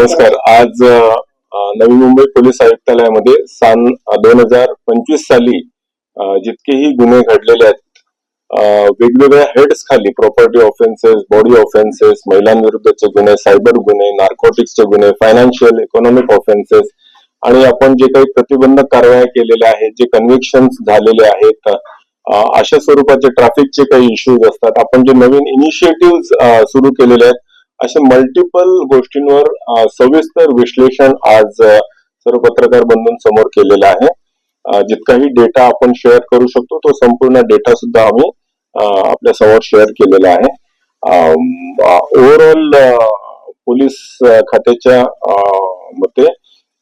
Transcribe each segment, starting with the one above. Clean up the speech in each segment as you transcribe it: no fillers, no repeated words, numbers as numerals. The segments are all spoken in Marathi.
नमस्कार. आज नवी मुंबई पोलीस आयुक्तालयामध्ये सन 2025 साली जितकेही गुन्हे घडलेले आहेत वेगवेगळ्या हेड्स खाली प्रॉपर्टी ऑफेन्सेस, बॉडी ऑफेन्सेस, महिलांविरुद्धचे गुन्हे, सायबर गुन्हे, नार्कोटिक्सचे गुन्हे, फायनान्शियल इकॉनॉमिक ऑफेन्सेस आणि आपण जे काही प्रतिबंधक कारवाया केलेल्या आहेत, जे कन्व्हिक्शन्स झालेले आहेत, अशा स्वरूपाचे ट्रॅफिकचे काही इश्यूज असतात, आपण जे नवीन इनिशिएटिव्ह सुरू केलेले आहेत, अशा मल्टिपल गोष्टींवर सविस्तर विश्लेषण आज सर्व पत्रकार बंधूंसमोर केलेलं आहे. जितकाही डेटा आपण शेअर करू शकतो तो संपूर्ण डेटा सुद्धा आम्ही आपल्या समोर शेअर केलेला आहे. ओव्हरऑल पोलीस खात्याच्या मते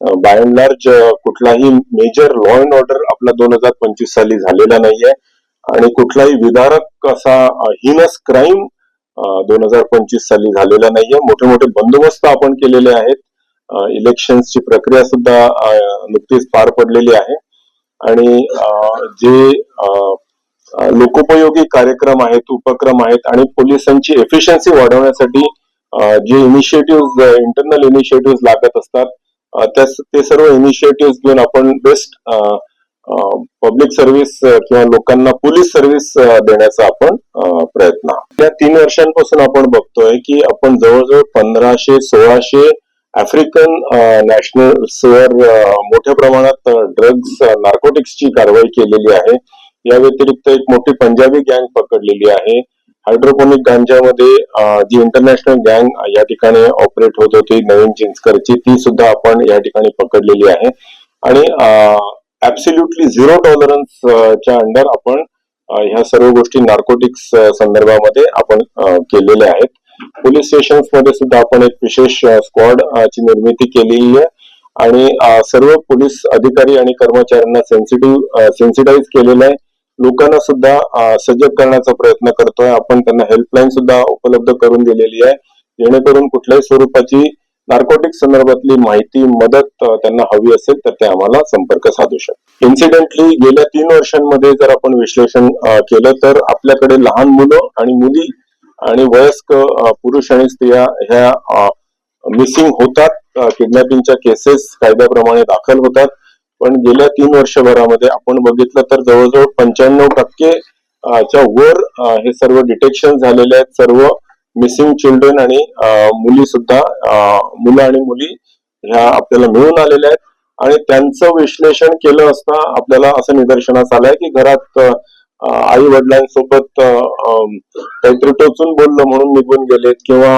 बाय अँड लार्ज कुठलाही मेजर लॉ अँड ऑर्डर आपला 2025 साली झालेला नाहीये आणि कुठलाही विदारक असा हिनस क्राईम 2025 साली झालेला नाहीये. मोठे मोठे बंदोबस्त आपण केलेले आहेत. इलेक्शन्सची प्रक्रिया सुद्धा नुकतीच पार पडलेली आहे आणि जे लोकोपयोगी कार्यक्रम आहेत, उपक्रम आहेत आणि पोलिसांची एफिशियन्सी वाढवण्यासाठी जे इनिशिएटिव्ह इंटरनल इनिशिएटिव्ह लागत असतात ते सर्व इनिशिएटिव्ह घेऊन आपण बेस्ट पब्लिक सर्व्हिस किंवा लोकांना पोलीस सर्व्हिस देण्याचा आपण प्रयत्न. या 3 वर्षांपासून आपण बघतोय की आपण जवळजवळ 1500-1600 आफ्रिकन नॅशनल्सवर मोठ्या प्रमाणात ड्रग्ज नार्कोटिक्सची कारवाई केलेली आहे. या व्यतिरिक्त एक मोठी पंजाबी गँग पकडलेली आहे. हायड्रोपोनिक गांजामध्ये जी इंटरनॅशनल गँग या ठिकाणी ऑपरेट होत होती नवीन चिंचकरची, ती सुद्धा आपण या ठिकाणी पकडलेली आहे आणि ऍब्सोल्युटली झिरो टॉलरन्स च्या अंडर आपण ह्या सर्व गोष्टी नार्कोटिक्स संदर्भामध्ये आपण केलेल्या आहेत. पोलीस स्टेशन्स मध्ये सुद्धा आपण एक विशेष स्क्वॉड ची निर्मिती केलेली आहे आणि सर्व पोलीस अधिकारी आणि कर्मचाऱ्यांना सेन्सिटाईज केलेलं आहे. लोकांना सुद्धा सजग करण्याचा प्रयत्न करतोय आपण. त्यांना हेल्पलाईन सुद्धा उपलब्ध करून दिलेली आहे जेणेकरून कुठल्याही स्वरूपाची नार्कोटिक्स संदर्भातली माहिती, मदत त्यांना हवी असेल तर ते आम्हाला संपर्क साधू शकतात. इन्सिडेंटली गेल्या 3 वर्षांमध्ये जर आपण विश्लेषण केलं तर आपल्याकडे लहान मुलं आणि मुली आणि वयस्क पुरुष आणि स्त्रिया ह्या मिसिंग होतात. किडनॅपिंगच्या केसेस कायद्याप्रमाणे दाखल होतात. पण गेल्या 3 वर्षभरामध्ये आपण बघितलं तर जवळजवळ 95% च्या वर हे सर्व डिटेक्शन झालेले आहेत. सर्व मिसिंग चिल्ड्रन आणि मुलं आणि मुली ह्या आपल्याला मिळून आलेल्या आहेत आणि त्यांचं विश्लेषण केलं असता आपल्याला असं निदर्शनास आलंय की घरात आई वडिलांसोबत काहीतरी टोचून बोललं म्हणून निघून गेलेत किंवा